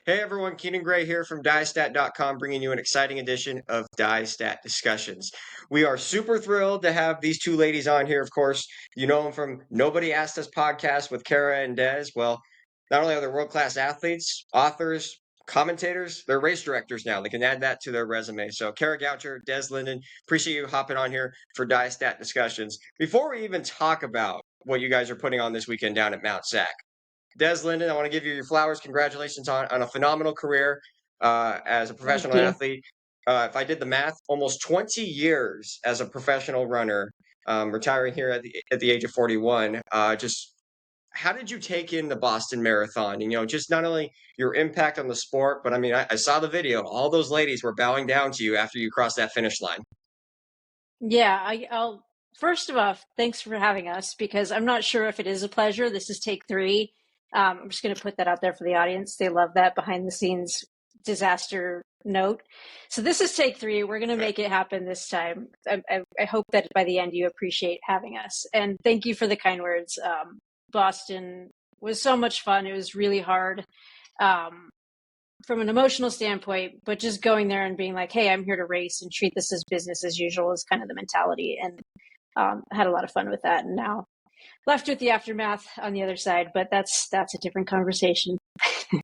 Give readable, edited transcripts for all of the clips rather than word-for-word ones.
Hey everyone, Keenan Gray here from DyeStat.com, bringing you an exciting edition of DyeStat Discussions. We are super thrilled to have these two ladies on here. Of course, you know them from Nobody Asked Us podcast with Kara and Des. Well, not only are they world-class athletes, authors, commentators, they're race directors now. They can add that to their resume. So Kara Goucher, Des Linden, appreciate you hopping on here for DyeStat Discussions. Before we even talk about what you guys are putting on this weekend down at Mount Sac, Des Linden, I want to give you your flowers. Congratulations on a phenomenal career as a Thank professional you. athlete. If I did the math, almost 20 years as a professional runner, retiring here at the age of 41. Just how did you take in the Boston Marathon? You know, just not only your impact on the sport, but I mean, I saw the video. All those ladies were bowing down to you after you crossed that finish line. Yeah, I'll first of all, thanks for having us because I'm not sure if it is a pleasure. This is take three. I'm just going to put that out there for the audience. They love that behind the scenes disaster note. So this is take three. We're going to make it happen this time. I hope that by the end you appreciate having us. And thank you for the kind words. Boston was so much fun. It was really hard. From an emotional standpoint, but just going there and being like, hey, I'm here to race and treat this as business as usual is kind of the mentality. And had a lot of fun with that. And now left with the aftermath on the other side, but that's a different conversation. I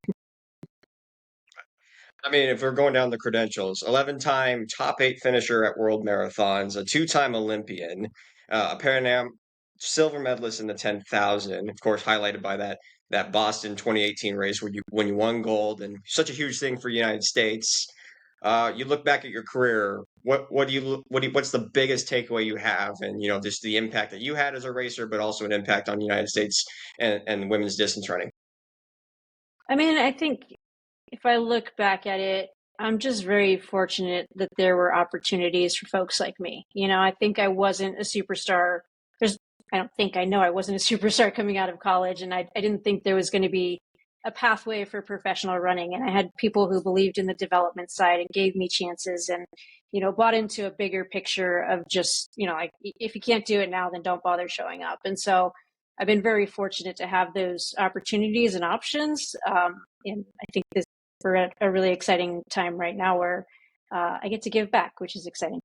mean, if we're going down the credentials, 11-time top 8 finisher at world marathons, a 2-time Olympian, a Pan Am silver medalist in the 10,000, of course, highlighted by that Boston 2018 race where you won gold, and such a huge thing for the United States. You look back at your career, what's the biggest takeaway you have, and just the impact that you had as a racer, but also an impact on the United States and women's distance running. I mean, I think if I look back at it, I'm just very fortunate that there were opportunities for folks like me. I think I wasn't a superstar. I know I wasn't a superstar coming out of college, and I didn't think there was going to be a pathway for professional running. And I had people who believed in the development side and gave me chances and, bought into a bigger picture of just, like, if you can't do it now, then don't bother showing up. And so I've been very fortunate to have those opportunities and options. And I think we're at a really exciting time right now where I get to give back, which is exciting.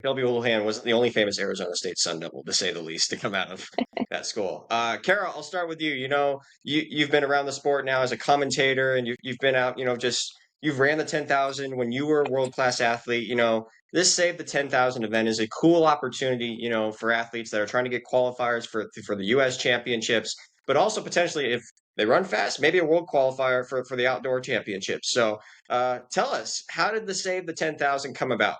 Shelby Houlihan wasn't the only famous Arizona State Sun Devil, to say the least, to come out of that school. Kara, I'll start with you. You've been around the sport now as a commentator, and you've been out. You've ran the 10,000 when you were a world-class athlete. This Save the 10,000 event is a cool opportunity, for athletes that are trying to get qualifiers for the U.S. championships, but also potentially, if they run fast, maybe a world qualifier for the outdoor championships. So tell us, how did the Save the 10,000 come about?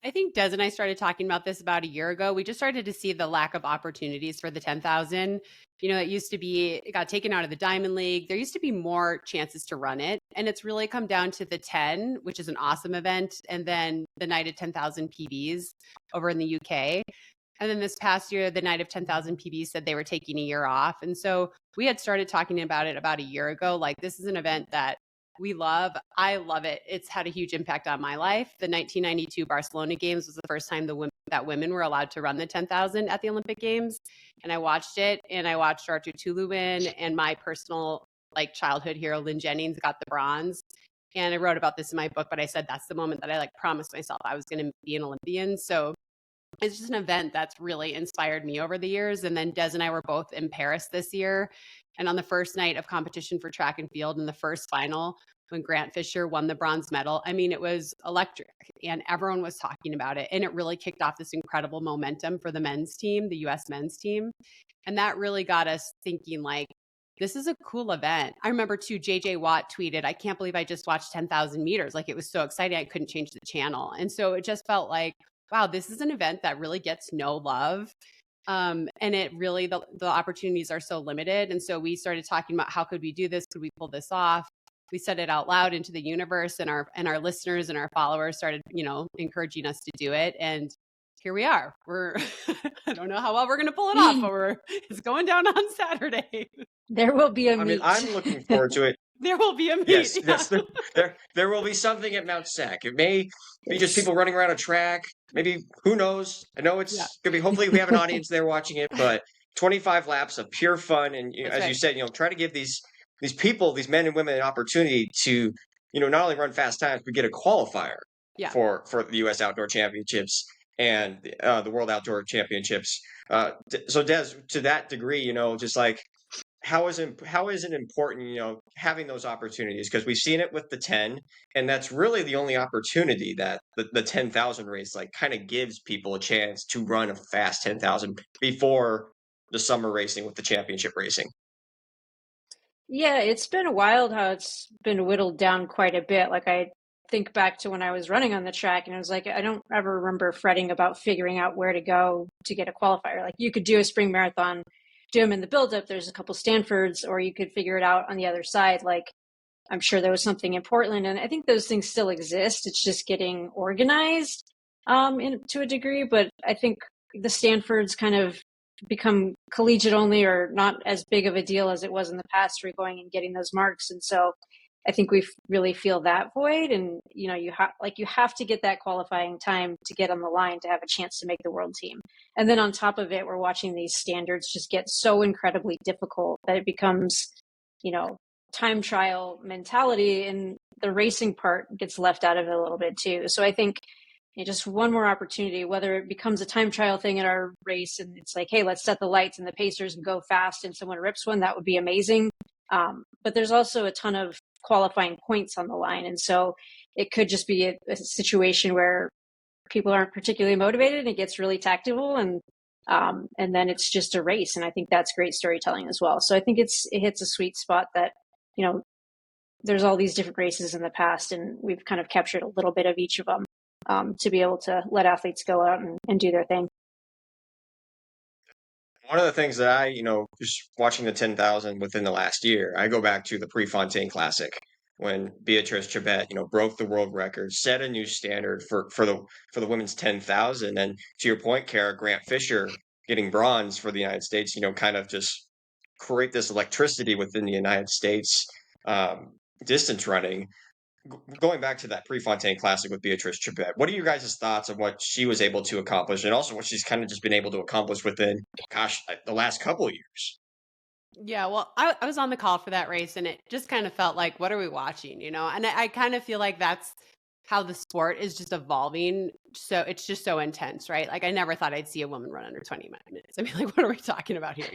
I think Des and I started talking about this about a year ago. We just started to see the lack of opportunities for the 10,000. It used to be, it got taken out of the Diamond League. There used to be more chances to run it. And it's really come down to the 10, which is an awesome event. And then the night of 10,000 PBs over in the UK. And then this past year, the night of 10,000 PBs said they were taking a year off. And so we had started talking about it about a year ago. Like, this is an event that we love. I love it. It's had a huge impact on my life. The 1992 Barcelona Games was the first time that women were allowed to run the 10,000 at the Olympic Games. And I watched it, and I watched Arthur Tulu win, and my personal childhood hero, Lynn Jennings, got the bronze. And I wrote about this in my book, but I said that's the moment that I promised myself I was going to be an Olympian. So it's just an event that's really inspired me over the years. And then Des and I were both in Paris this year. And on the first night of competition for track and field, in the first final, when Grant Fisher won the bronze medal, I mean, it was electric and everyone was talking about it. And it really kicked off this incredible momentum for the men's team, the US men's team. And that really got us thinking, this is a cool event. I remember too, JJ Watt tweeted, "I can't believe I just watched 10,000 meters. It was so exciting. I couldn't change the channel." And so it just felt like, wow, this is an event that really gets no love. And it really, the opportunities are so limited. And so we started talking about, how could we do this? Could we pull this off? We said it out loud into the universe, and our listeners and our followers started, encouraging us to do it. And here we are. I don't know how well we're going to pull it off, but it's going down on Saturday. There will be a meet. I mean, I'm looking forward to it. There will be a meet. Yes, there will be something at Mount Sac. It may be just people running around a track. Maybe, who knows? I know it's going to be, hopefully we have an audience there watching it, but 25 laps of pure fun. And as you said, try to give these people, these men and women, an opportunity to, not only run fast times, but get a qualifier for the U.S. Outdoor Championships and the World Outdoor Championships. So Des, to that degree, just like how is it important, having those opportunities? Because we've seen it with the 10, and that's really the only opportunity that the 10,000 race like kind of gives people a chance to run a fast 10,000 before the summer racing with the championship racing. Yeah, it's been wild how it's been whittled down quite a bit. Like I think back to when I was running on the track and it was like, I don't ever remember fretting about figuring out where to go to get a qualifier. Like you could do a spring marathon, do them in the buildup. There's a couple Stanfords, or you could figure it out on the other side. Like I'm sure there was something in Portland, and I think those things still exist. It's just getting organized to a degree. But I think the Stanfords kind of become collegiate only, or not as big of a deal as it was in the past for going and getting those marks. And so I think we really feel that void. And, you have to get that qualifying time to get on the line to have a chance to make the world team. And then on top of it, we're watching these standards just get so incredibly difficult that it becomes, time trial mentality, and the racing part gets left out of it a little bit too. So I think just one more opportunity, whether it becomes a time trial thing at our race and it's like, hey, let's set the lights and the pacers and go fast and someone rips one, that would be amazing. But there's also a ton of qualifying points on the line. And so it could just be a situation where people aren't particularly motivated and it gets really tactical, and then it's just a race. And I think that's great storytelling as well. So I think it hits a sweet spot that, there's all these different races in the past, and we've kind of captured a little bit of each of them to be able to let athletes go out and do their thing. One of the things that I, just watching the 10,000 within the last year, I go back to the Prefontaine Classic when Beatrice Chebet, broke the world record, set a new standard for the women's 10,000. And to your point, Kara, Grant Fisher getting bronze for the United States, kind of just create this electricity within the United States distance running. Going back to that Prefontaine Classic with Beatrice Chebet, what are you guys' thoughts on what she was able to accomplish, and also what she's kind of just been able to accomplish within, the last couple of years? Yeah, well, I was on the call for that race, and it just kind of felt like, what are we watching, And I kind of feel like that's how the sport is just evolving. So it's just so intense, right? Like I never thought I'd see a woman run under 20 minutes. I mean, like, what are we talking about here,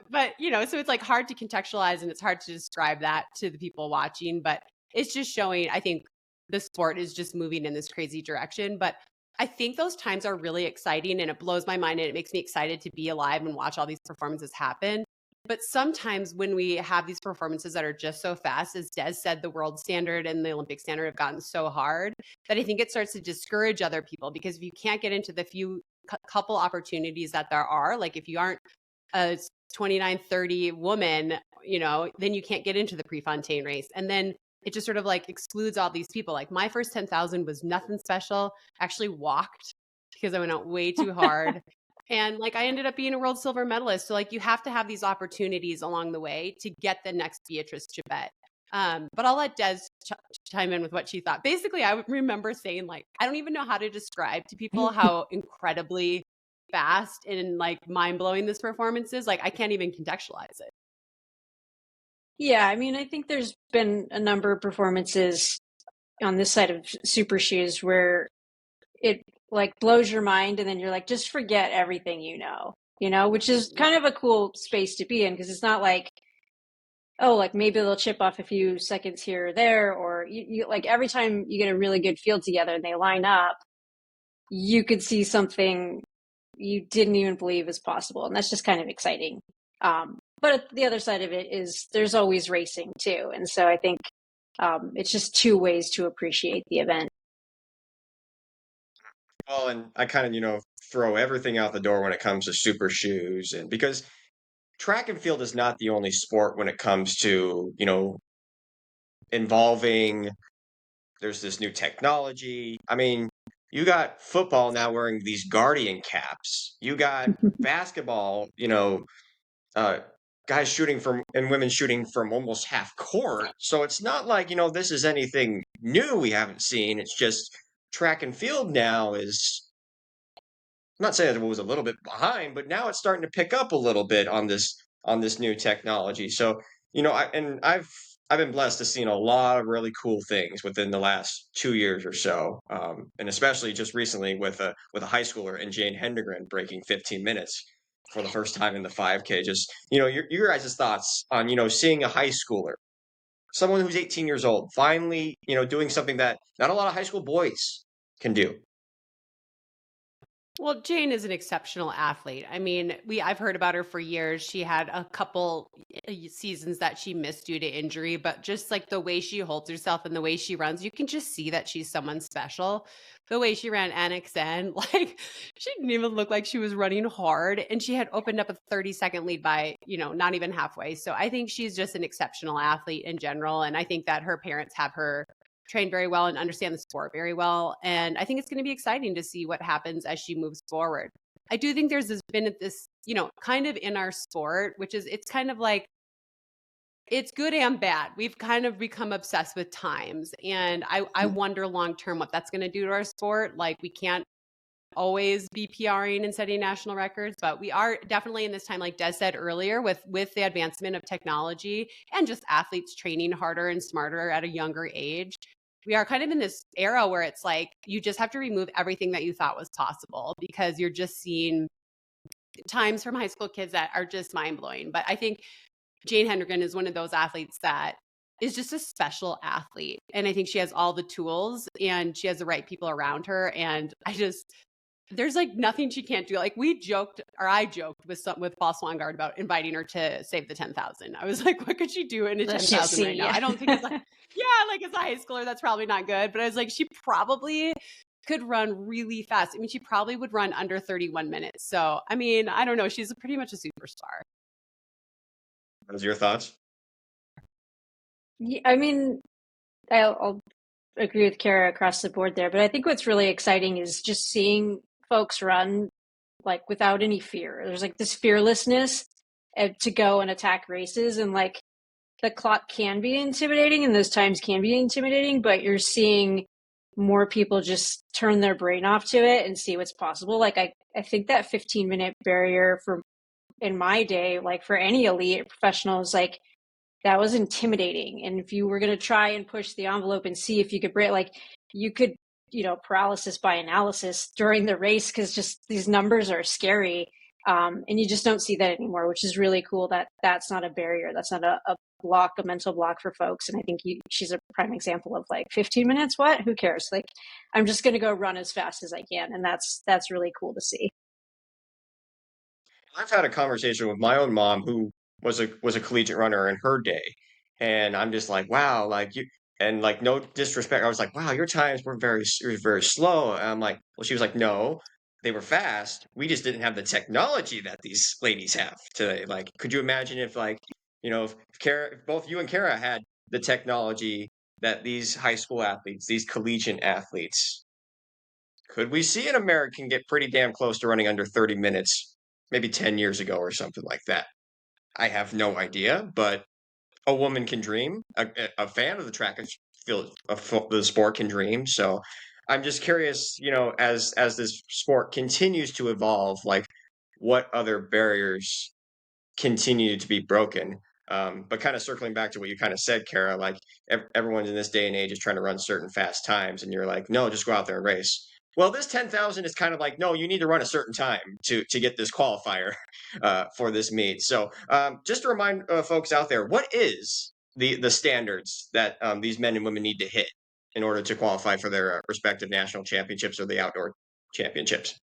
But, so it's like hard to contextualize and it's hard to describe that to the people watching, but it's just showing, I think the sport is just moving in this crazy direction. But I think those times are really exciting, and it blows my mind, and it makes me excited to be alive and watch all these performances happen. But sometimes when we have these performances that are just so fast, as Des said, the world standard and the Olympic standard have gotten so hard that I think it starts to discourage other people, because if you can't get into the few couple opportunities that there are, like if you aren't a 29, 30 woman, then you can't get into the Prefontaine race. And then it just sort of like excludes all these people. Like my first 10,000 was nothing special. I actually walked because I went out way too hard. And like I ended up being a world silver medalist. So like you have to have these opportunities along the way to get the next Beatrice Chebet. But I'll let Des chime in with what she thought. Basically, I remember saying, like, I don't even know how to describe to people how incredibly fast and like mind-blowing this performance is. Like I can't even contextualize it. Yeah, I mean, I think there's been a number of performances on this side of Super Shoes where it like blows your mind, and then you're like, just forget everything which is kind of a cool space to be in, because it's not like, oh, like maybe they'll chip off a few seconds here or there, or you like every time you get a really good field together and they line up, you could see something you didn't even believe is possible, and that's just kind of exciting. But the other side of it is there's always racing too, and so I think it's just two ways to appreciate the event. Well, and I kind of, throw everything out the door when it comes to Super Shoes, and because track and field is not the only sport when it comes to, involving, there's this new technology. I mean, you got football now wearing these guardian caps. You got basketball, uh, guys shooting from and women shooting from almost half court. So it's not like, this is anything new we haven't seen. It's just track and field now is, I'm not saying it was a little bit behind, but now it's starting to pick up a little bit on this new technology. So I've been blessed to seen a lot of really cool things within the last 2 years or so, and especially just recently with a high schooler and Jane Hendegren breaking 15 minutes for the first time in the 5K. Just your guys' thoughts on seeing a high schooler, someone who's 18 years old, finally doing something that not a lot of high school boys can do. Well, Jane is an exceptional athlete. I mean, I've heard about her for years. She had a couple seasons that she missed due to injury, but just like the way she holds herself and the way she runs, you can just see that she's someone special. The way she ran NXN, like she didn't even look like she was running hard, and she had opened up a 30-second lead by, not even halfway. So I think she's just an exceptional athlete in general, and I think that her parents have her train very well and understand the sport very well. And I think it's going to be exciting to see what happens as she moves forward. I do think there's been this, kind of in our sport, which is, it's kind of like, it's good and bad. We've kind of become obsessed with times. And I wonder long term what that's going to do to our sport. Like, we can't always be PRing and setting national records, but we are definitely in this time, like Des said earlier, with the advancement of technology and just athletes training harder and smarter at a younger age. We are kind of in this era where it's like you just have to remove everything that you thought was possible, because you're just seeing times from high school kids that are just mind-blowing. But I think Jane Hendrickson is one of those athletes that is just a special athlete. And I think she has all the tools and she has the right people around her. And there's like nothing she can't do. Like I joked with Paul Swangard about inviting her to save the 10,000. I was like, what could she do in a 10,000 right now? I don't think it's like, like as a high schooler, that's probably not good. But I was like, she probably could run really fast. I mean, she probably would run under 31 minutes. So, I mean, I don't know. She's pretty much a superstar. Those are your thoughts? Yeah, I mean, I'll agree with Kara across the board there, but I think what's really exciting is just seeing folks run like without any fear. There's like this fearlessness to go and attack races, and like the clock can be intimidating and those times can be intimidating, but you're seeing more people just turn their brain off to it and see what's possible. Like I think that 15-minute barrier in my day, like for any elite professionals, like that was intimidating. And if you were going to try and push the envelope and see if you could break, like you could, paralysis by analysis during the race, because just these numbers are scary. And you just don't see that anymore, which is really cool that that's not a barrier. That's not a block, a mental block for folks. And I think she's a prime example of like 15 minutes. What? Who cares? Like, I'm just going to go run as fast as I can. And that's really cool to see. I've had a conversation with my own mom, who was a collegiate runner in her day, and I'm just like, wow, like you, and like no disrespect, I was like, wow, your times were very slow. And I'm like, well, she was like, no, they were fast. We just didn't have the technology that these ladies have today. Like, could you imagine if if both you and Kara had the technology that these high school athletes, these collegiate athletes, could we see an American get pretty damn close to running under 30 minutes, maybe 10 years ago or something like that? I have no idea, but a woman can dream. A fan of the track and field of the sport can dream. So I'm just curious, as this sport continues to evolve, like what other barriers continue to be broken. But kind of circling back to what you kind of said, Kara, like everyone in this day and age is trying to run certain fast times, and you're like, no, just go out there and race. Well, this 10,000 is kind of like, no, you need to run a certain time to get this qualifier for this meet. So just to remind folks out there, what is the standards that these men and women need to hit in order to qualify for their respective national championships or the outdoor championships?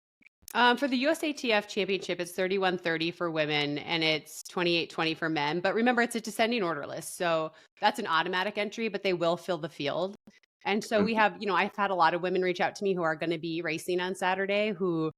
For the USATF championship, it's 31:30 for women and it's 28:20 for men. But remember, it's a descending order list. So that's an automatic entry, but they will fill the field. And so we have, I've had a lot of women reach out to me who are going to be racing on Saturday who,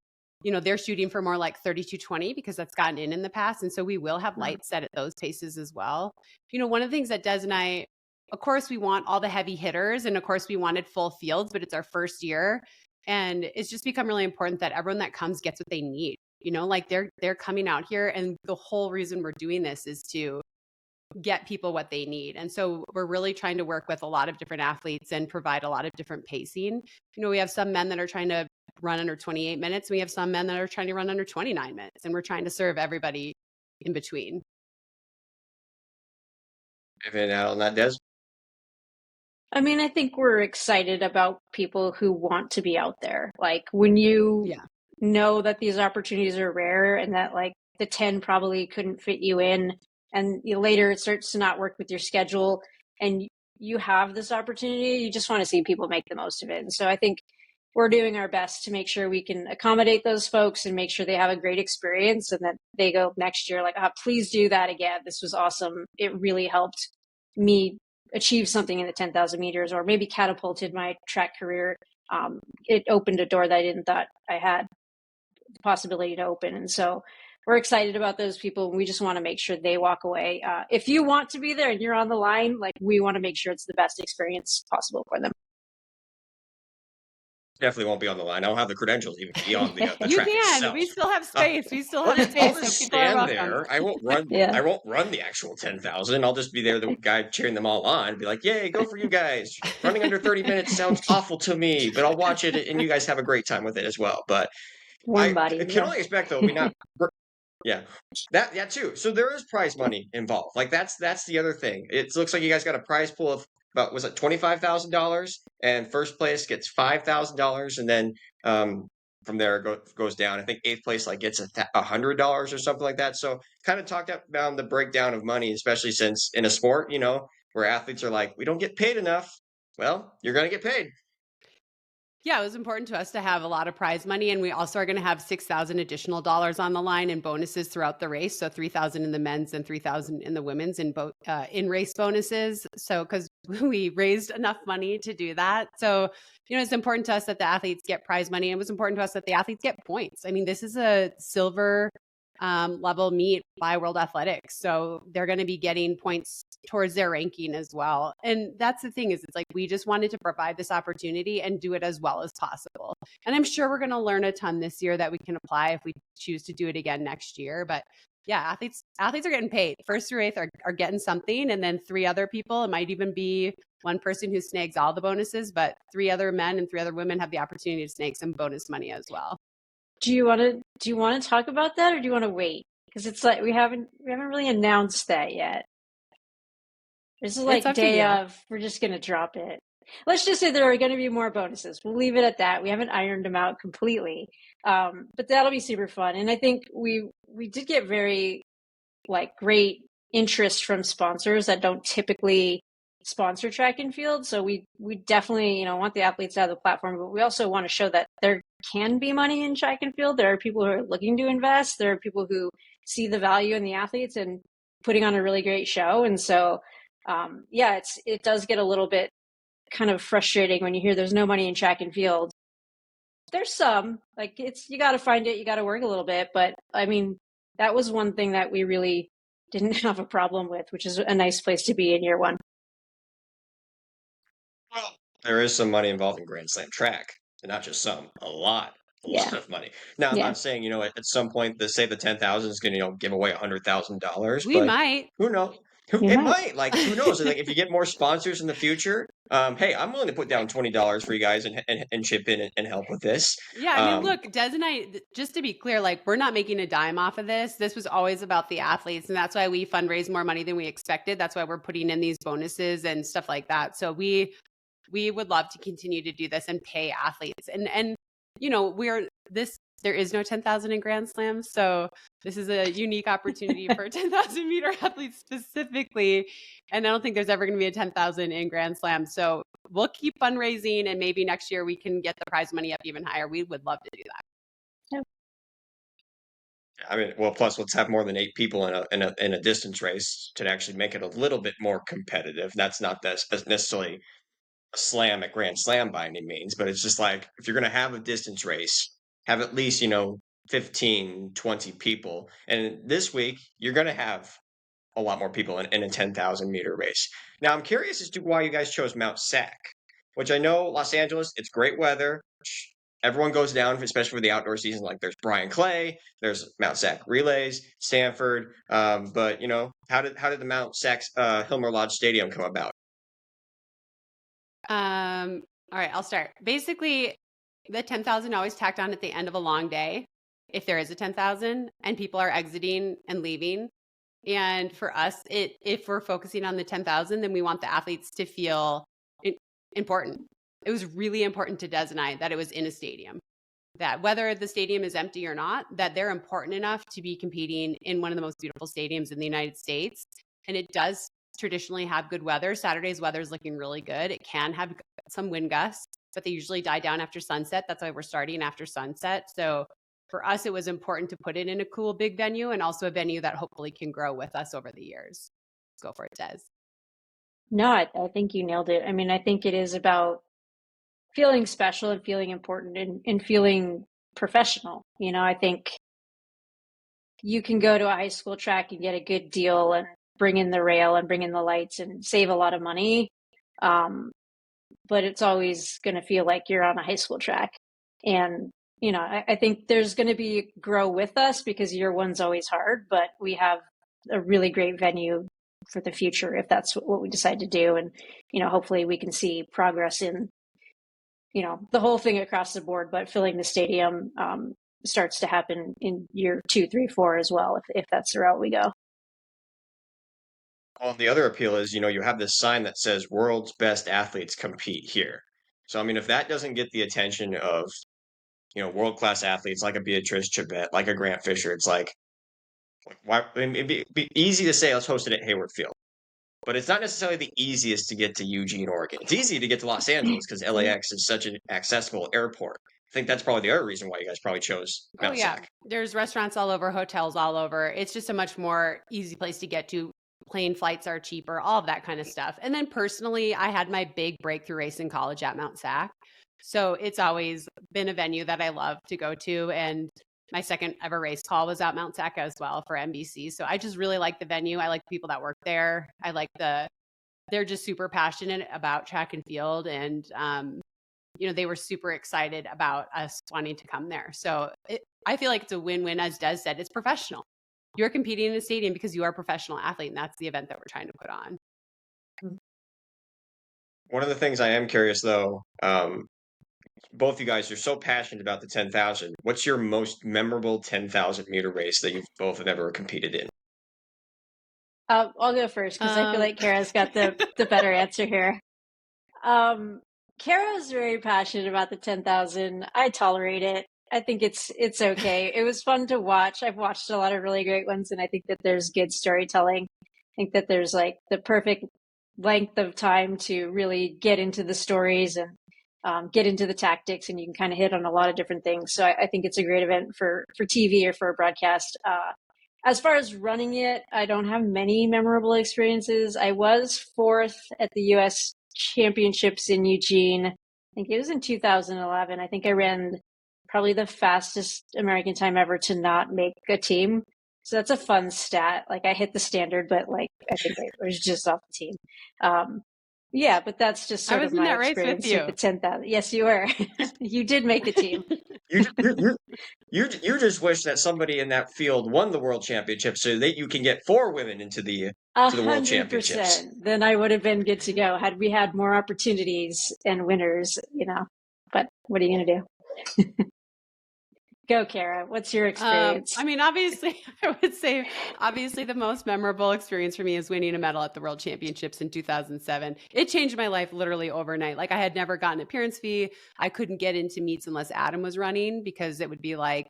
they're shooting for more like 32:20 because that's gotten in the past. And so we will have lights set at those paces as well. One of the things that Des and I, of course, we want all the heavy hitters, and of course we wanted full fields, but it's our first year. And it's just become really important that everyone that comes gets what they need. Like they're coming out here, and the whole reason we're doing this is to get people what they need. And so we're really trying to work with a lot of different athletes and provide a lot of different pacing. We have some men that are trying to run under 28 minutes. We have some men that are trying to run under 29 minutes, and we're trying to serve everybody in between. Anything out on that, Des? I mean, I think we're excited about people who want to be out there. Like when you Yeah. know that these opportunities are rare and that like the 10 probably couldn't fit you in, and later it starts to not work with your schedule and you have this opportunity, you just want to see people make the most of it. And so I think we're doing our best to make sure we can accommodate those folks and make sure they have a great experience and that they go next year like, please do that again. This was awesome. It really helped me achieve something in the 10,000 meters, or maybe catapulted my track career. It opened a door that I didn't thought I had the possibility to open. And so we're excited about those people. And we just want to make sure they walk away. If you want to be there and you're on the line, like we want to make sure it's the best experience possible for them. Definitely won't be on the line. I don't have the credentials even to be on the You track can. itself. We still have space. We still I'll have just, I'll space. just So people are stand welcome. there. I won't run. Yeah. I won't run the actual 10,000. I'll just be there, the guy cheering them all on. Be like, "Yay, go for you guys! Running under 30 minutes sounds awful to me, but I'll watch it, and you guys have a great time with it as well." But Warm body. I can Yeah. only expect though. We not. Yeah, that too. So there is prize money involved. Like that's the other thing. It looks like you guys got a prize pool of about, was it $25,000, and first place gets $5,000, and then from there it goes down. I think eighth place like gets $100 or something like that. So kind of talked about the breakdown of money, especially since in a sport, where athletes are like, we don't get paid enough. Well, you're gonna get paid. Yeah, it was important to us to have a lot of prize money, and we also are going to have $6,000 additional dollars on the line in bonuses throughout the race. So $3,000 in the men's and $3,000 in the women's in both in race bonuses. So because we raised enough money to do that, so it's important to us that the athletes get prize money, and it was important to us that the athletes get points. I mean, this is a silver level meet by World Athletics, so they're going to be getting points towards their ranking as well. And that's the thing, is it's like we just wanted to provide this opportunity and do it as well as possible. And I'm sure we're going to learn a ton this year that we can apply if we choose to do it again next year. But yeah, athletes are getting paid. First through eighth are getting something, and then three other people, it might even be one person who snags all the bonuses, but three other men and three other women have the opportunity to snag some bonus money as well. Do you want to talk about that, or do you want to wait? Because it's like we haven't really announced that yet. This is like day of, we're just going to drop it. Let's just say there are going to be more bonuses. We'll leave it at that. We haven't ironed them out completely. But that'll be super fun. And I think we did get very great interest from sponsors that don't typically sponsor track and field. So we definitely, want the athletes to have the platform, but we also want to show that there can be money in track and field. There are people who are looking to invest. There are people who see the value in the athletes and putting on a really great show. And so, it does get a little bit kind of frustrating when you hear there's no money in track and field. There's some, you got to find it, you got to work a little bit. But I mean, that was one thing that we really didn't have a problem with, which is a nice place to be in year one. Well, there is some money involved in Grand Slam track, and not just some, a lot of money. Now, I'm not saying, at some point, say the 10,000 is going to, give away $100,000. We might. Who knows? It might. Who knows? If you get more sponsors in the future, hey, I'm willing to put down $20 for you guys and chip in and help with this. Yeah, I mean, look, Des and I, just to be clear, we're not making a dime off of this. This was always about the athletes, and that's why we fundraised more money than we expected. That's why we're putting in these bonuses and stuff like that. So we would love to continue to do this and pay athletes. And there is no 10,000 in Grand Slam. So this is a unique opportunity for 10,000 meter athletes specifically. And I don't think there's ever going to be a 10,000 in Grand Slam. So we'll keep fundraising, and maybe next year we can get the prize money up even higher. We would love to do that. Yeah. I mean, well, plus let's have more than 8 people in a distance race to actually make it a little bit more competitive. That's not necessarily a slam at Grand Slam by any means, but it's just if you're going to have a distance race, have at least, 15, 20 people. And this week, you're going to have a lot more people in a 10,000 meter race. Now, I'm curious as to why you guys chose Mount Sac, which I know Los Angeles, it's great weather. Everyone goes down, especially for the outdoor season. There's Brian Clay, there's Mount Sac Relays, Stanford. But, how did the Mount Sac Hilmer Lodge Stadium come about? All right, I'll start. Basically, the 10,000 always tacked on at the end of a long day, if there is a 10,000 and people are exiting and leaving. And for us, if we're focusing on the 10,000, then we want the athletes to feel important. It was really important to Des and I that it was in a stadium, that whether the stadium is empty or not, that they're important enough to be competing in one of the most beautiful stadiums in the United States. And it does traditionally have good weather. Saturday's weather is looking really good. It can have some wind gusts, but they usually die down after sunset. That's why we're starting after sunset. So for us, it was important to put it in a cool big venue, and also a venue that hopefully can grow with us over the years. Go for it, Des. No, I think you nailed it. I mean, I think it is about feeling special and feeling important and feeling professional. I think you can go to a high school track and get a good deal and bring in the rail and bring in the lights and save a lot of money. But it's always going to feel like you're on a high school track. And, I think there's going to be grow with us because year one's always hard, but we have a really great venue for the future if that's what we decide to do. And, hopefully we can see progress in, the whole thing across the board, but filling the stadium starts to happen in year 2, 3, 4 as well, if that's the route we go. Well, the other appeal is, you have this sign that says world's best athletes compete here. So, I mean, if that doesn't get the attention of, world-class athletes like a Beatrice Chibet, like a Grant Fisher, it's like why? I mean, it'd be easy to say, let's host it at Hayward Field. But it's not necessarily the easiest to get to Eugene, Oregon. It's easy to get to Los Angeles because LAX is such an accessible airport. I think that's probably the other reason why you guys probably chose Mount Sac. There's restaurants all over, hotels all over. It's just a much more easy place to get to. Plane flights are cheaper, all of that kind of stuff. And then personally, I had my big breakthrough race in college at Mount Sac. So it's always been a venue that I love to go to. And my second ever race call was at Mount Sac as well for NBC. So I just really like the venue. I like the people that work there. I like they're just super passionate about track and field. And, they were super excited about us wanting to come there. So I feel like it's a win-win. As Des said, it's professional. You're competing in a stadium because you are a professional athlete, and that's the event that we're trying to put on. One of the things I am curious, though, both you guys are so passionate about the 10,000. What's your most memorable 10,000 meter race that you've both have ever competed in? I'll go first because I feel like Kara's got the better answer here. Kara's very passionate about the 10,000. I tolerate it. I think it's okay. It was fun to watch. I've watched a lot of really great ones, and I think that there's good storytelling. I think that there's like the perfect length of time to really get into the stories and get into the tactics, and you can kind of hit on a lot of different things. So I think it's a great event for TV or for a broadcast. As far as running it, I don't have many memorable experiences. I was 4th at the U.S. Championships in Eugene. I think it was in 2011. I think I ran probably the fastest American time ever to not make a team. So that's a fun stat. Like I hit the standard, but like I think I was just off the team. Yeah, but that's just sort of my experience with the 10,000. Yes, you were. You did make the team. You just wish that somebody in that field won the world championship so that you can get 4 women into the world championships. 100%. Then I would have been good to go had we had more opportunities and winners, But what are you going to do? Go, Kara. What's your experience? I mean, obviously, I would say, the most memorable experience for me is winning a medal at the World Championships in 2007. It changed my life literally overnight. Like I had never gotten an appearance fee. I couldn't get into meets unless Adam was running because it would be like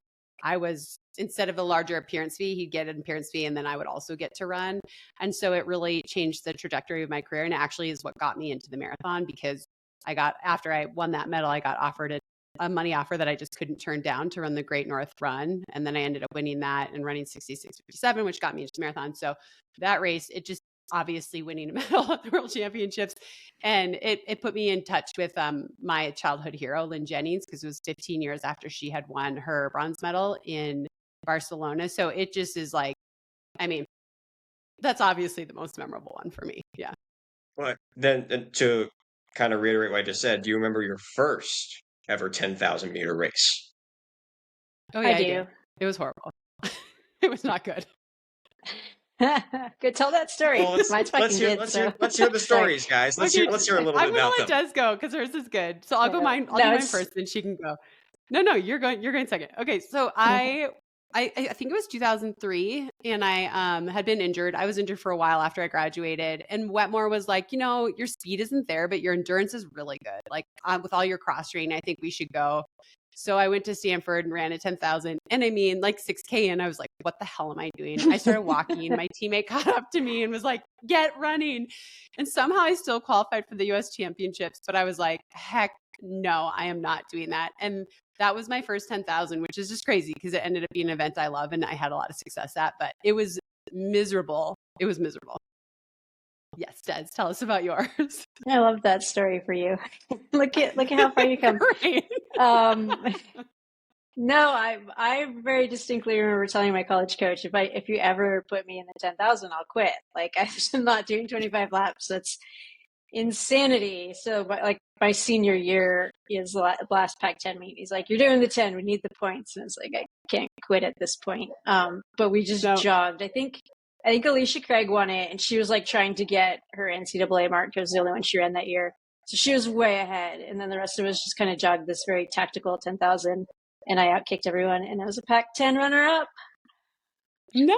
instead of a larger appearance fee, he'd get an appearance fee and then I would also get to run. And so it really changed the trajectory of my career. And it actually is what got me into the marathon because after I won that medal, I got offered a money offer that I just couldn't turn down to run the Great North Run. And then I ended up winning that and running 66:57, which got me into marathon. So that race, it just obviously winning a medal at the World Championships. And it put me in touch with my childhood hero, Lynn Jennings, because it was 15 years after she had won her bronze medal in Barcelona. So it just is like, I mean, that's obviously the most memorable one for me. Yeah. But then to kind of reiterate what I just said, do you remember your first ever 10,000 meter race? Oh yeah, I do. It was horrible. It was not good. Good, tell that story. Well, let's hear the stories, guys. Let's hear a little bit about them. I'm gonna let Des go because hers is good. So I'll go mine. I'll do mine first, then she can go. No, you're going second. Okay, so I I think it was 2003, and I had been injured. I was injured for a while after I graduated, and Wetmore was like, your speed isn't there, but your endurance is really good. Like with all your cross training, I think we should go. So I went to Stanford and ran a 10,000, and I mean like 6K, and I was like, what the hell am I doing? I started walking. My teammate caught up to me and was like, get running, and somehow I still qualified for the U.S. Championships. But I was like, heck no, I am not doing that. And that was my first 10,000, which is just crazy because it ended up being an event I love and I had a lot of success at, but it was miserable. It was miserable. Yes, Des, tell us about yours. I love that story for you. look at how far you come. Right. No, I very distinctly remember telling my college coach, if you ever put me in the 10,000, I'll quit. Like I'm not doing 25 laps. That's insanity. So my senior year is last Pac-10 meet. He's like, you're doing the 10. We need the points. And it's like, I can't quit at this point. But we just jogged. I think Alicia Craig won it, and she was like trying to get her NCAA mark. It was the only one she ran that year. So she was way ahead. And then the rest of us just kind of jogged this very tactical 10,000, and I outkicked everyone, and I was a Pac-10 runner-up. Nice.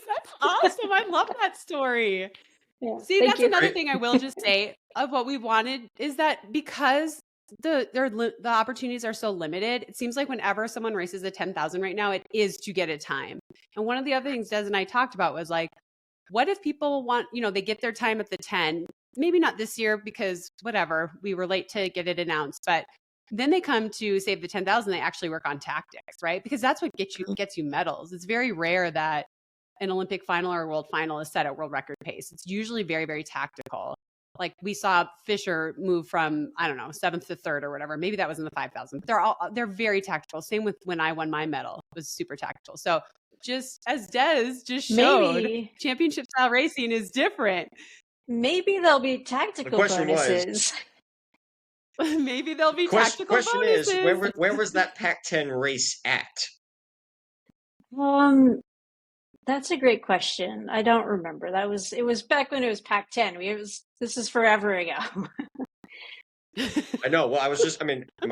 That's awesome. I love that story. Yeah, see, that's another thing I will just say of what we wanted is that because the opportunities are so limited, it seems like whenever someone races a 10,000 right now, it is to get a time. And one of the other things Des and I talked about was like, what if people want, they get their time at the 10, maybe not this year because whatever, we were late to get it announced, but then they come to save the 10,000, they actually work on tactics, right? Because that's what gets you medals. It's very rare that an Olympic final or a world final is set at world record pace. It's usually very, very tactical. Like we saw Fisher move from, I don't know, 7th to 3rd or whatever. Maybe that was in the 5,000. They're very tactical. Same with when I won my medal, it was super tactical. So just as Des just showed, championship style racing is different. Maybe there'll be tactical bonuses. Maybe there'll be tactical bonuses. Question is, where was that Pac-10 race at? That's a great question. I don't remember. It was back when it was Pac-10. This is forever ago. I know. Well,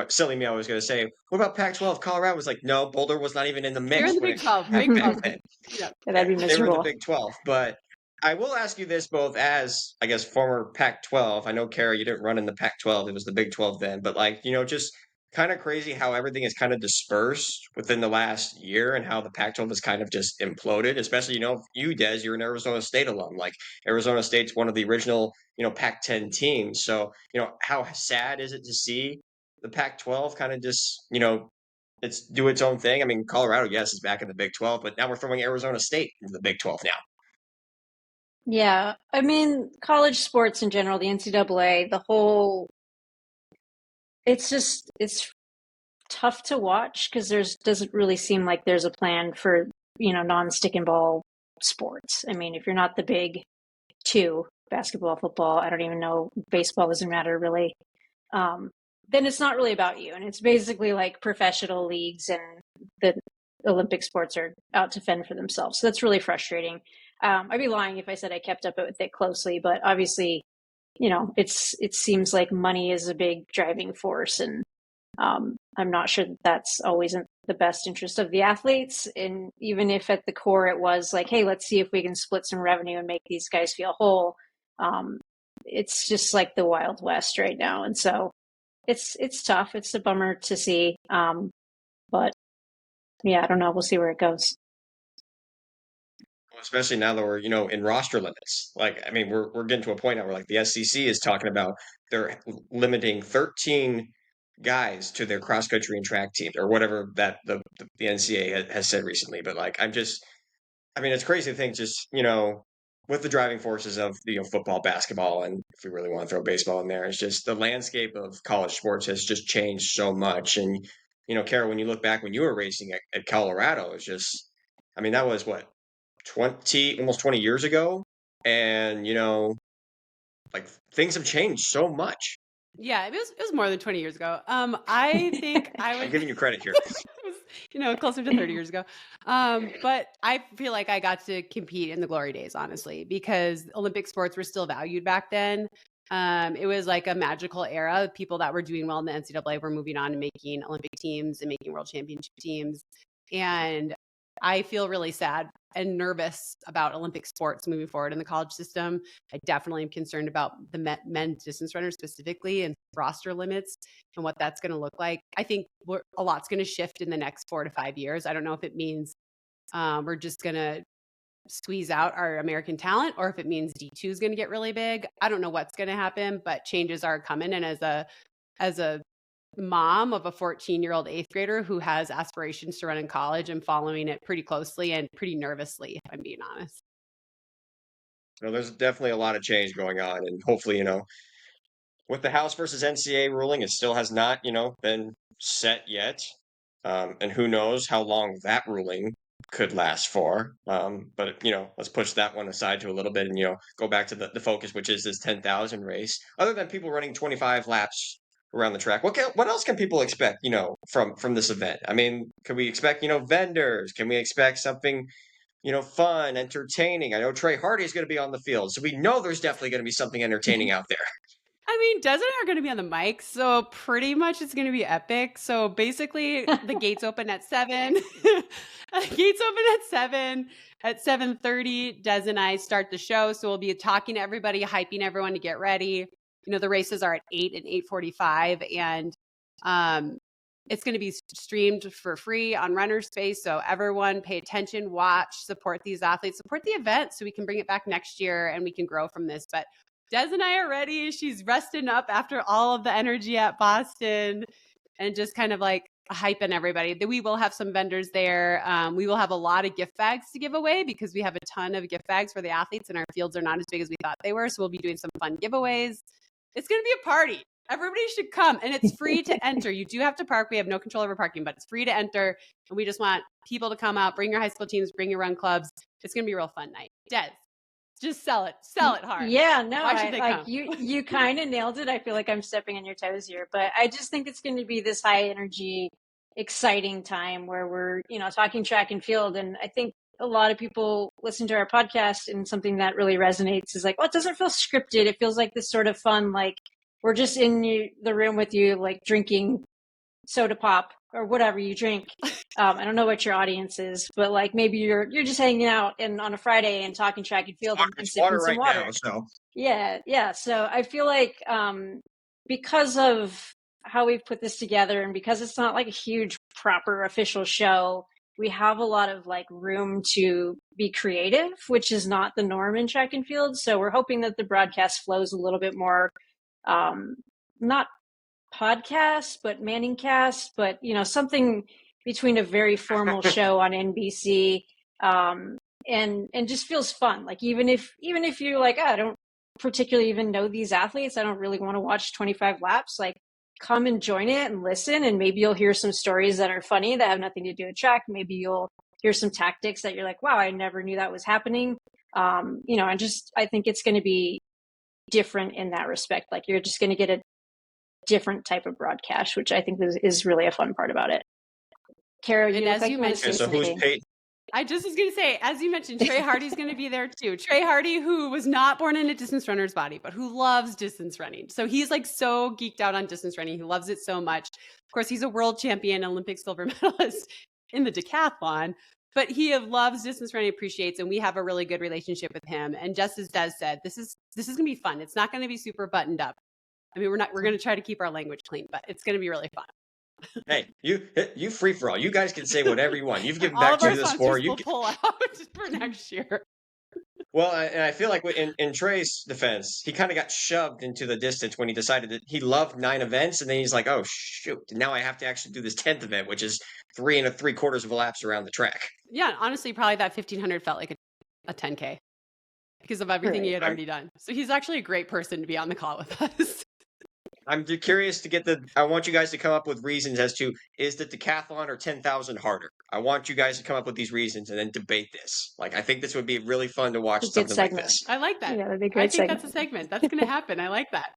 silly me, I was going to say, what about Pac-12? Colorado was like, no, Boulder was not even in the mix. They're in the Big 12. Big 12. Yeah, that'd be miserable. They were in the Big 12. But I will ask you this both as, I guess, former Pac-12. I know, Kara, you didn't run in the Pac-12. It was the Big 12 then. But, just kind of crazy how everything is kind of dispersed within the last year and how the Pac-12 has kind of just imploded, especially, you, Des, you're an Arizona State alum. Like, Arizona State's one of the original, Pac-10 teams. So, how sad is it to see the Pac-12 kind of just, it's do its own thing? I mean, Colorado, yes, is back in the Big 12, but now we're throwing Arizona State into the Big 12 now. Yeah. I mean, college sports in general, the NCAA, it's tough to watch because doesn't really seem like there's a plan for, non-stick and ball sports. I mean, if you're not the big two, basketball, football, I don't even know, baseball doesn't matter really, then it's not really about you. And it's basically like professional leagues and the Olympic sports are out to fend for themselves. So that's really frustrating. I'd be lying if I said I kept up with it closely, but obviously, it seems like money is a big driving force, and I'm not sure that's always in the best interest of the athletes. And even if at the core it was like, hey, let's see if we can split some revenue and make these guys feel whole, it's just like the Wild West right now. And so it's tough. It's a bummer to see. But yeah, I don't know. We'll see where it goes. Especially now that we're, in roster limits. Like, I mean, we're getting to a point now where like the SEC is talking about they're limiting 13 guys to their cross country and track team or whatever that the NCAA has said recently. But like, it's crazy to think just, with the driving forces of, football, basketball, and if we really want to throw baseball in there, it's just the landscape of college sports has just changed so much. And, Kara, when you look back when you were racing at Colorado, it's just, that was what, almost 20 years ago, and like things have changed so much. Yeah, it was more than 20 years ago. I think I'm giving you credit here. It was, closer to 30 years ago. But I feel like I got to compete in the glory days, honestly, because Olympic sports were still valued back then. It was like a magical era. People that were doing well in the NCAA were moving on and making Olympic teams and making world championship teams. And I feel really sad and nervous about Olympic sports moving forward in the college system. I definitely am concerned about the men's distance runners specifically and roster limits and what that's going to look like. I think a lot's going to shift in the next 4 to 5 years. I don't know if it means we're just going to squeeze out our American talent or if it means D2 is going to get really big. I don't know what's going to happen, but changes are coming. And as a mom of a 14-year-old eighth grader who has aspirations to run in college, I'm following it pretty closely and pretty nervously, if I'm being honest. No, there's definitely a lot of change going on, and hopefully, with the House versus NCAA ruling, it still has not, been set yet. And who knows how long that ruling could last for. But, let's push that one aside to a little bit and, go back to the focus, which is this 10,000 race. Other than people running 25 laps around the track, what else can people expect, from this event? I mean, can we expect, vendors? Can we expect something, fun, entertaining? I know Trey Hardy is going to be on the field, so we know there's definitely going to be something entertaining out there. I mean, Des and I are going to be on the mic, so pretty much it's going to be epic. So basically, the gates open at 7. Gates open at 7. At 7:30, Des and I start the show. So we'll be talking to everybody, hyping everyone to get ready. The races are at 8 and 8:45, and it's going to be streamed for free on Runner Space. So everyone pay attention, watch, support these athletes, support the event so we can bring it back next year and we can grow from this. But Des and I are ready. She's resting up after all of the energy at Boston and just kind of like hyping everybody. We will have some vendors there. We will have a lot of gift bags to give away because we have a ton of gift bags for the athletes and our fields are not as big as we thought they were. So we'll be doing some fun giveaways. It's going to be a party. Everybody should come, and it's free to enter. You do have to park. We have no control over parking, but it's free to enter. And we just want people to come out, bring your high school teams, bring your run clubs. It's going to be a real fun night. Des, just sell it hard. Yeah, no, you kind of nailed it. I feel like I'm stepping on your toes here, but I just think it's going to be this high energy, exciting time where we're, talking track and field. And I think a lot of people listen to our podcast and something that really resonates is like, well, it doesn't feel scripted. It feels like this sort of fun, like we're just in the room with you, like drinking soda pop or whatever you drink. I don't know what your audience is, but like maybe you're just hanging out and on a Friday and talking track and field and sipping some water. Now, so. Yeah. So I feel like because of how we've put this together and because it's not like a huge proper official show, we have a lot of like room to be creative, which is not the norm in track and field. So we're hoping that the broadcast flows a little bit more, not podcast, but Manning cast, but something between a very formal show on NBC, and just feels fun. Like even if you're like, I don't particularly even know these athletes, I don't really want to watch 25 laps, like come and join it and listen, and maybe you'll hear some stories that are funny that have nothing to do with track. Maybe you'll hear some tactics that you're like, wow, I never knew that was happening. I think it's going to be different in that respect. Like you're just going to get a different type of broadcast, which I think is really a fun part about it. Kara, you mentioned, so who's paid? I just was going to say, as you mentioned, Trey Hardy's going to be there too. Trey Hardy, who was not born in a distance runner's body, but who loves distance running. So he's like so geeked out on distance running. He loves it so much. Of course, he's a world champion, Olympic silver medalist in the decathlon, but he loves distance running, appreciates, and we have a really good relationship with him. And just as Des said, this is going to be fun. It's not going to be super buttoned up. I mean, we're going to try to keep our language clean, but it's going to be really fun. Hey, you free for all. You guys can say whatever you want. You've given back to the sport. You pull out for next year. Well, and I feel like in Trey's defense, he kind of got shoved into the distance when he decided that he loved 9 events, and then he's like, "Oh shoot! Now I have to actually do this 10th event, which is 3 3/4 of laps around the track." Yeah, honestly, probably that 1500 felt like a 10K because of everything he had already done. So he's actually a great person to be on the call with us. I'm curious to I want you guys to come up with reasons as to, is the decathlon or 10,000 harder? I want you guys to come up with these reasons and then debate this. Like, I think this would be really fun to watch something like this. I like that. Yeah, that'd be a great segment. That's a segment. That's going to happen. I like that.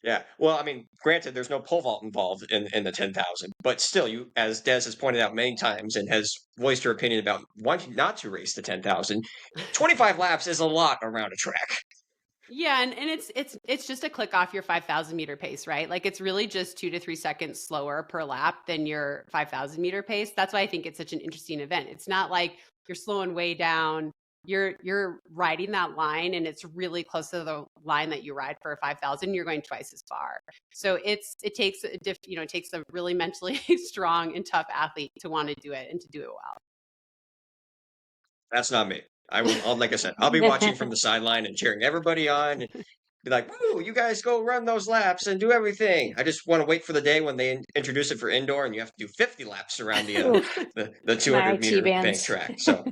Yeah. Well, I mean, granted, there's no pole vault involved in the 10,000, but still, as Des has pointed out many times and has voiced her opinion about wanting not to race the 10,000, 25 laps is a lot around a track. Yeah, and it's just a click off your 5,000 meter pace, right? Like it's really just 2 to 3 seconds slower per lap than your 5,000 meter pace. That's why I think it's such an interesting event. It's not like you're slowing way down. You're riding that line, and it's really close to the line that you ride for a 5,000. You're going twice as far. So it takes it takes a really mentally strong and tough athlete to want to do it and to do it well. That's not me. Like I said, I'll be watching from the sideline and cheering everybody on and be like, "Woo, you guys go run those laps and do everything." I just want to wait for the day when they introduce it for indoor and you have to do 50 laps around the 200 meter bank track. So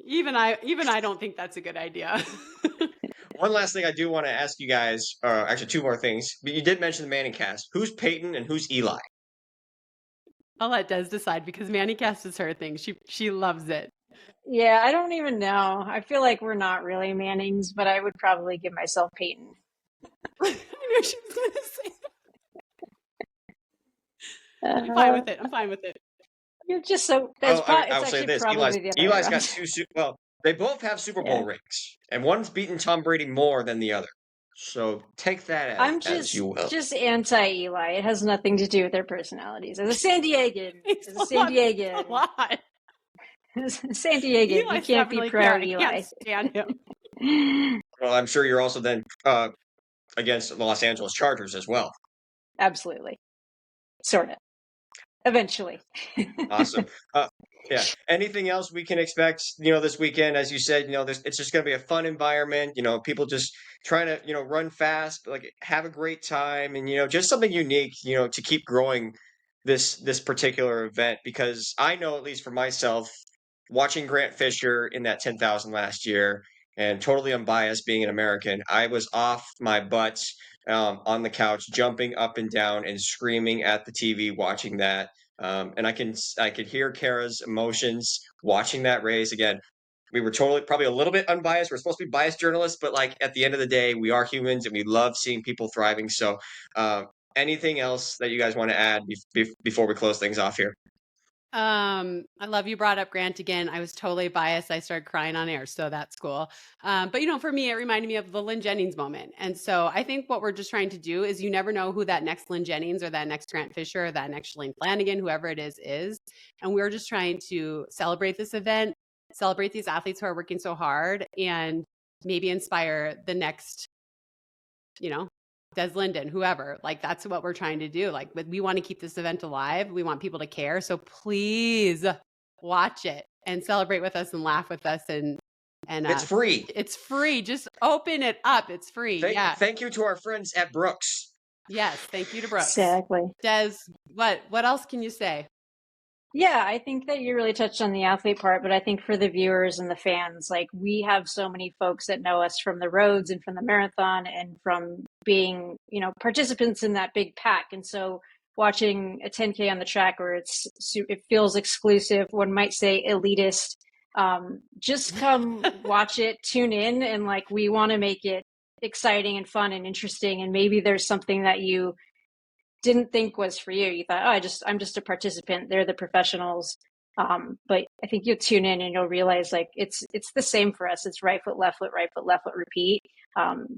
even I don't think that's a good idea. one last thing I do want to ask you guys, actually two more things. But you did mention the Manning cast. Who's Peyton and who's Eli? I'll let Des decide because Manning cast is her thing. She loves it. Yeah, I don't even know. I feel like we're not really Mannings, but I would probably give myself Peyton. I knew she was going to say that. I'm fine with it. I'm fine with it. You're just so. I'll say this: Eli's got two. Well, they both have Super Bowl rings, and one's beaten Tom Brady more than the other. So take that as you will. Just anti-Eli. It has nothing to do with their personalities. As a San Diegan, a lot. San Diego, you can't be proud of Eli. I can't stand him. Well, I'm sure you're also then against the Los Angeles Chargers as well. Absolutely. Sort of. Eventually. Awesome. Yeah. Anything else we can expect, this weekend? As you said, it's just going to be a fun environment. People just trying to, run fast, like have a great time, and just something unique, to keep growing this particular event. Because I know, at least for myself, watching Grant Fisher in that 10,000 last year, and totally unbiased being an American, I was off my butt on the couch, jumping up and down and screaming at the TV watching that. And I could hear Kara's emotions watching that race. Again, we were probably a little bit unbiased. We're supposed to be biased journalists, but like at the end of the day, we are humans and we love seeing people thriving. So anything else that you guys want to add before we close things off here? I love you brought up Grant again. I was totally biased. I started crying on air, so that's cool. But for me, it reminded me of the Lynn Jennings moment. And so I think what we're just trying to do is you never know who that next Lynn Jennings or that next Grant Fisher or that next Shalane Flanagan, whoever it is. And we're just trying to celebrate this event, celebrate these athletes who are working so hard, and maybe inspire the next, Des Linden, whoever. Like that's what we're trying to do. Like we want to keep this event alive. We want people to care. So please watch it and celebrate with us and laugh with us. And it's free. It's free. Just open it up. It's free. Thank you to our friends at Brooks. Yes. Thank you to Brooks. Exactly. Des, what else can you say? Yeah, I think that you really touched on the athlete part, but I think for the viewers and the fans, like we have so many folks that know us from the roads and from the marathon and from being, participants in that big pack. And so watching a 10K on the track where it feels exclusive, one might say elitist, just come watch it, tune in, and like we want to make it exciting and fun and interesting. And maybe there's something that you didn't think was for you. You thought, I'm just a participant. They're the professionals. But I think you'll tune in and you'll realize like it's the same for us. It's right foot, left foot, repeat.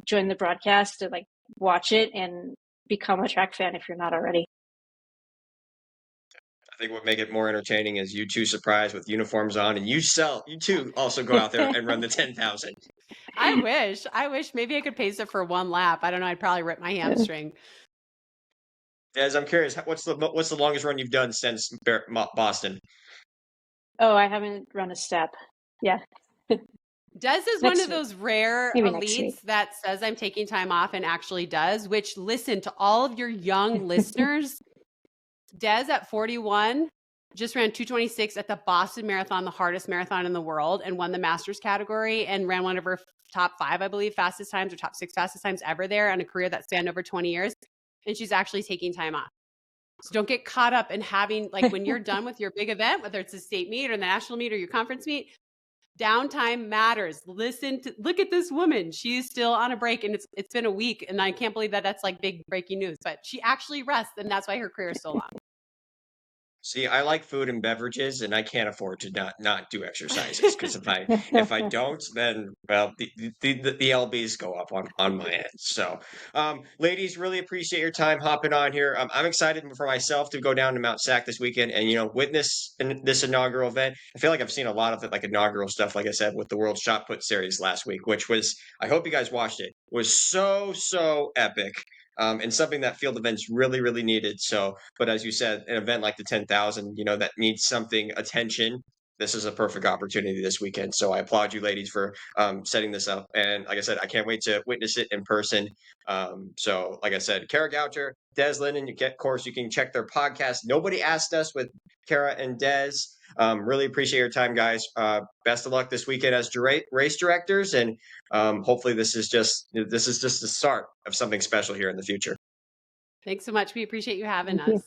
Join the broadcast to like watch it and become a track fan if you're not already. I think what make it more entertaining is you two surprised with uniforms on, and you too also go out there and run the 10,000. I wish maybe I could pace it for one lap. I don't know. I'd probably rip my hamstring. Des, I'm curious, what's the longest run you've done since Boston? Oh, I haven't run a step. Yeah. Des is one of those rare elites that says I'm taking time off and actually does, which listen to all of your young listeners. Des at 41 just ran 2:26 at the Boston Marathon, the hardest marathon in the world, and won the Masters category and ran one of her top 5, I believe, fastest times or top 6 fastest times ever there on a career that spanned over 20 years. And she's actually taking time off. So don't get caught up in having, like when you're done with your big event, whether it's a state meet or the national meet or your conference meet, downtime matters. Look at this woman. She's still on a break and it's been a week. And I can't believe that that's like big breaking news, but she actually rests and that's why her career is so long. See, I like food and beverages, and I can't afford to not do exercises because if I don't, then well, the lbs go up on my end. So, ladies, really appreciate your time hopping on here. I'm excited for myself to go down to Mount Sac this weekend and witness this inaugural event. I feel like I've seen a lot of it, like inaugural stuff, like I said, with the World Shot Put Series last week, which was, I hope you guys watched it, was so epic. And something that field events really, really needed. So, but as you said, an event like the 10,000, that needs something attention. This is a perfect opportunity this weekend. So I applaud you ladies for setting this up. And like I said, I can't wait to witness it in person. So like I said, Kara Goucher, Des Linden, of course, you can check their podcast. Nobody Asked Us with Kara and Des. Really appreciate your time, guys. Best of luck this weekend as race directors, and hopefully this is just the start of something special here in the future. Thanks so much. We appreciate you having us.